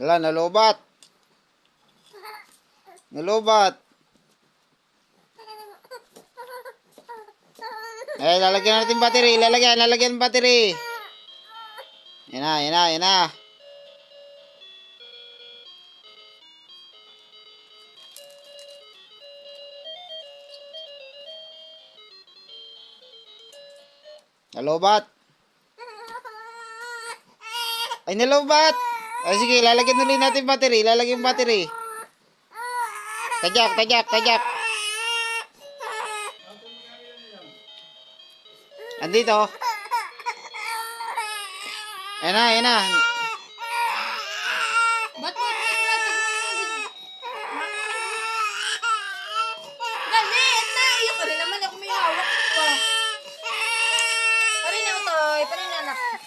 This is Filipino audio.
Wala, nalobat. Nalobat. Eh, lalagyan natin battery. Lalagyan battery. Yan na, yan na, yan na. Nalobat. Ay, nalobat. Ay, sige, lalagyan ulit natin battery. Lalagyan battery. Tajak, tajak, tajak. Andito. Yan na, yan na. Ba't mo Dali, na! Iyak ka rin naman ako may hawak pa. Parin ako, Toy. Parin anak.